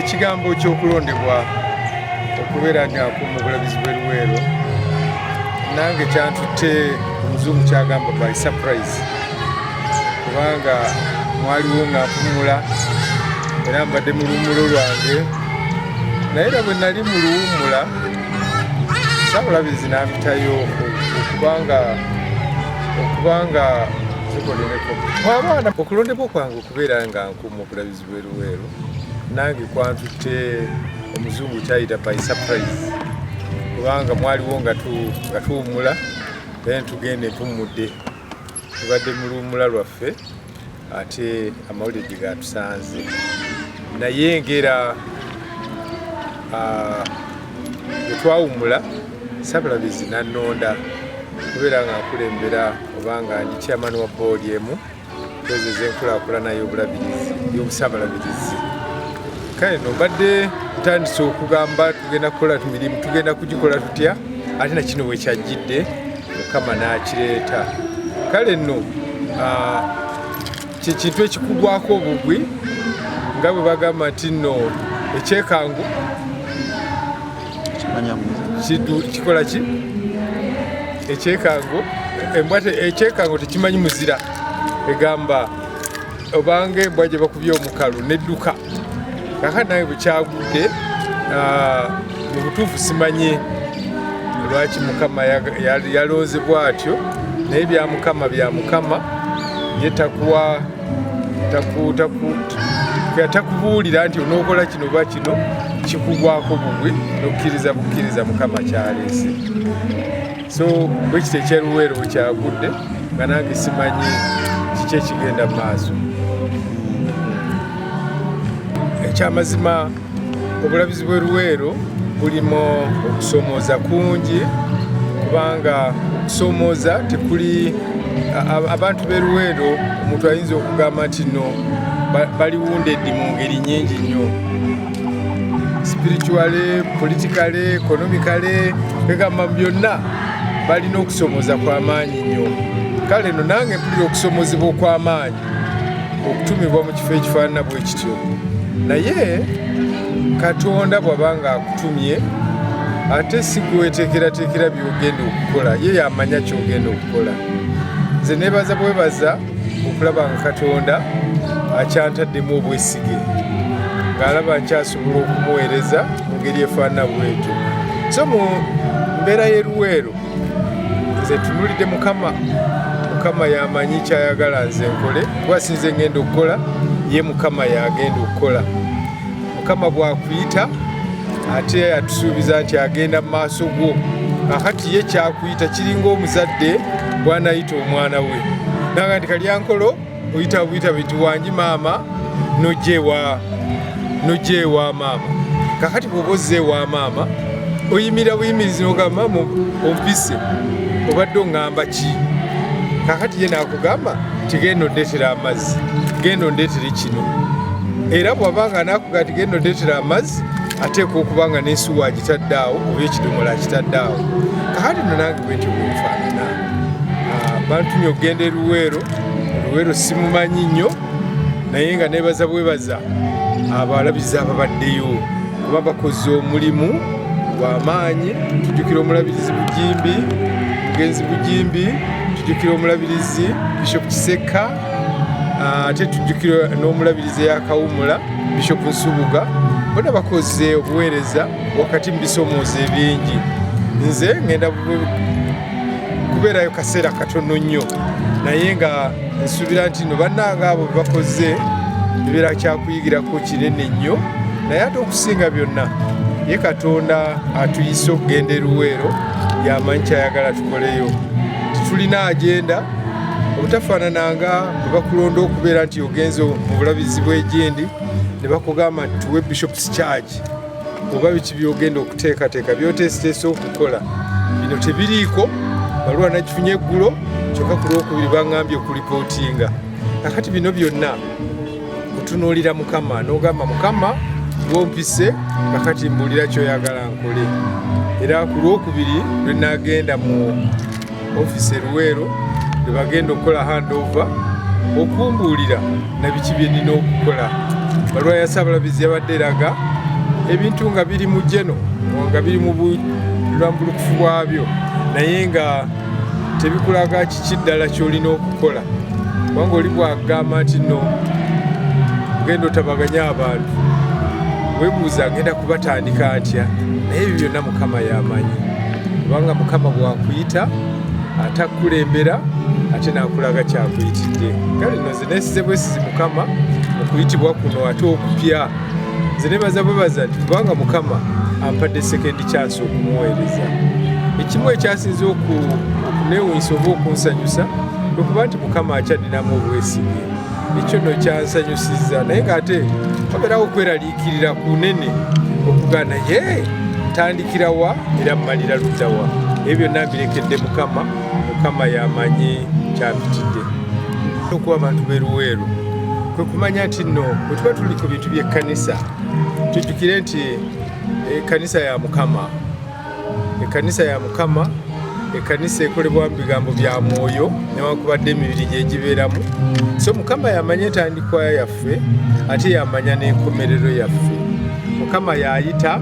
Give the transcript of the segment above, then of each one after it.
ekigambo ky'okulondebwa okubeera nga mu Obulabirizi bw'e Luwero nange kyantutte omuzungu kyagamba by surprise kubanga mwaliwo nga mpumula era mbadde mu luwummulo lwange naye era bwe nali mu luwummula Obulabirizi nampitayo okubanga abaana okulondebwa kwange okubeera nga nkuuma Obulabirizi bw'e Luwero nange kwantutte omuzungu kyayita by surprise kubanga mwaliwo nga tuwummula naye tugenda empumudde tubadde mu luwummula lwaffe ate amawulire gatusanze naye ngera bwe twawummula Ssebaggala nannonda kubeera nga nkulembera obanga ndi chairman wa board emu kwezeza enkulaakulana y'Obussebaggala. Kale no badde tutandise okugamba tugenda kukola mirimu tugenda kugikola tutya ate na kino bwe kyajjidde Mukama n'akireeta. Kale nno kintu ekikugwako obugwi nga bwe bagamba nti nno ekyekangu kikola ki ekyekango tekimanyi muzira egamba obanga embwa gye bakubye omukalu nedduka kakati naye bukyagudde mu butuufu simanyi lwaki Mukama yalonze bw'atyo naye bya Mukama ye takubuulira nti onookola kino oba kino kikugwako bugwi n'okkiriza Mukama kyaleese. So bwe kiti ekya Luwero kyagudde nga nange simanyi kiki ekigenda mu maaso. Ekyamazima Obulabirizi bw'e Luwero bulimu okusomooza kungi kubanga okusomooza tekuli abantu b'e Luwero omuntu ayinza okugamba nti no baliwundedde mu ngeri nnyingi nnyo spiritually, politically, economically, begamba byonna balina okusomooza kw'amaanyi nnyo. Kale no nange mpulira okusomoozebwa okw'amaanyi okutumibwa mu kifo ekifaanana bwe kityo. Naye Katonda bw'abanga akutumye ate si gweteekerateekera by'ogenda okukola, ye yamanya ky'ogenda okukola. Nze neebaza bwebaza okulaba nga Katonda akyantaddemu obwesige ng'alaba nkyasobola okumuweereza mu ngeri efaanana bwetyo. So mu mbeera y'e Luwero nze tunulidde Mukama yamanyi kyayagala nze nkole kuba sinze ngenda okukola ye Mukama yagenda okukola. Mukama bw'akuyita ate atusuubiza nti agenda mu maaso go. Kakati ye kyakuyita kiringa omuzadde bw'anayita omwana we naga nti kalyankolo oyita buyita biti wangi maama nojja ewa maama. Kakati bw'oba ozze ewa maama oyimira buyimirizi n'ogamba maama ompise obadde oŋŋamba ki? Kakati ye n'akugamba nti genda ondeetera amazzi, genda ondeetere kino. Era bw'abanga n'akugamba nti genda ondeetera amazzi ateekwa okuba nga n'ensuwa agitadde awo oba ekidomola akitadde awo. Kakati no nange bwentyo bwenfaanana. Bantumye okugenda e Luwero simumanyi nnyo naye nga neebaza bwebaza Abalabirizi ababaddeyo kuba bakoze omulimu gw'amaanyi. Tujjukira Omulabirizi Mugenzi Bugimbi, tujjukira Omulabirizi Bishop Kiseka, ate tujjukira n'Omulabirizi eyakawummula Bishop Nsubuga. Bonna bakoze obuweereza wakati mu bisomoozo ebingi. Nze ngenda kubeerayo kaseera katono nnyo naye nga nsuubira nti no bannanga abo bakoze bibeera kyakuyigirako kinene nnyo. Naye ate okusinga byonna ye Katonda atuyise okugenda e Luwero yamanyi kyayagala tukoleyo. Tetulina agenda obutafaanananga bwe bakulonda okubeera nti ogenze mu Bulabirizi bw'Ejendi ne bakugamba nti tuwe Bishop's Charge oba biki byogenda okuteekateeka byoteeseteese okukola. Bino tebiriiko baluwa nagifunye eggulo kyokka ku Lwokubiri baŋŋambye okulipootinga. Kakati bino byonna kutunuulira Mukama n'ogamba Mukama gwompise kakati mbuulira ky'oyagala nkole. Era ku Lwokubiri lwe nagenda mu office e Luwero lwe bagenda okukola handover okumbuulira na biki bye nnina okukola. Baluwa ya Ssebaggala yabadde eraga ebintu nga biri mu jeno nga biri mu bulambulukufu bwabyo naye nga tebikulaga kiki ddala kyolina okukola kubanga oli bwagamba nti no genda otabaganya abantu weebuuza ngenda kubatandika atya naye ebyo byonna Mukama yamanyi kubanga Mukama bwakuyita atakulembera ate nakulaga kyakuyitidde kale no ze neesize bwesizi Mukama okuyitibwa kuno ate okupya ze nebaza bwebaza nti kubanga Mukama ampadde sekendi chance okumuweereza ekimu ekyasinze okuneewunyisa oba okunsanyusa okuba nti Mukama akyadinamu obwesige ekyo no kyansanyusizza naye ng'ate wabeerawo okweraliikirira kunene okugana ye ntandikira wa era mmalira luddawa ebyo byonna mbirekedde Mukama yamanyi kyampitidde okuba abantu b'e Luwero kwe kumanya nti nno bwe tuba tuli ku bintu by'ekkanisa tujjukire nti ekkanisa ya Mukama ekkanisa ekolebwa mu bigambo bya mwoyo newankubadde emibiri gye gibeeramu so Mukama yamanya entandikwa yaffe ate yamanya n'enkomerero yaffe Mukama yayita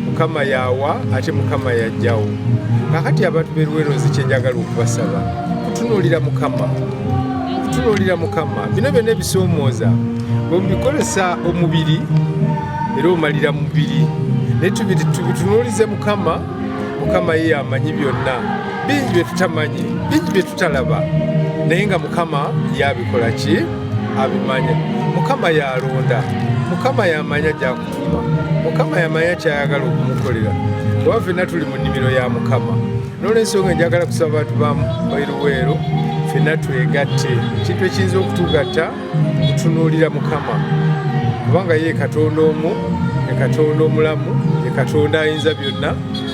Mukama yawa ate Mukama yajjawo kakati abantu b'e Luwero nze kye njagala okubasaba kutunuulira Mukama bino byonna ebisoomooza bwe mubikozesa omubiri era omalira mu mubiri naye tubitunuulize Mukama ye amanyi byonna bingi bye tutamanyi bingi bye tutalaba naye nga Mukama yabikola ki abimanya Mukama yalonda Mukama yamanya gyakutuma Mukama yamanya kyayagala okumukolera kuba ffenna tuli mu nnimiro ya Mukama n'olwensonga njagala kusaba abantu ba Luwero ffenna twegatte ekintu ekiyinza okutugatta kutunuulira Mukama kubanga ye Katonda omu ye Katonda omulamu ye Katonda ayinza byonna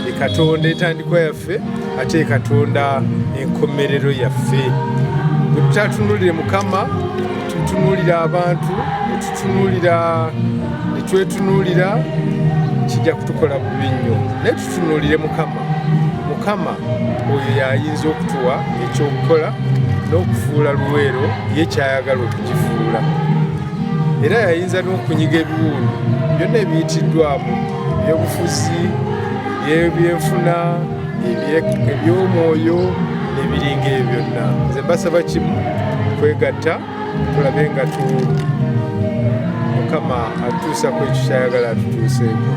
ye Katonda entandikwa yaffe ate ye Katonda enkomerero yaffe bwe tutatunuulire Mukama tutunuulira abantu ne twetunuulira kijja kutukola bubi nnyo naye tutunuulire Mukama oyo yayinza okutuwa ekyokukola n'okufuula Luwero ye kyayagala okukifuula era yayinza n'okunyiga ebiwundu byonna ebiyitiddwamu ebyobufuzi ebyenfuna ebyomwoyo n'ebiringa ebyo byonna nze mbasaba kimu kwegatta tulabe nga Mukama atutuusako ekyo kyayagala atutuuseeko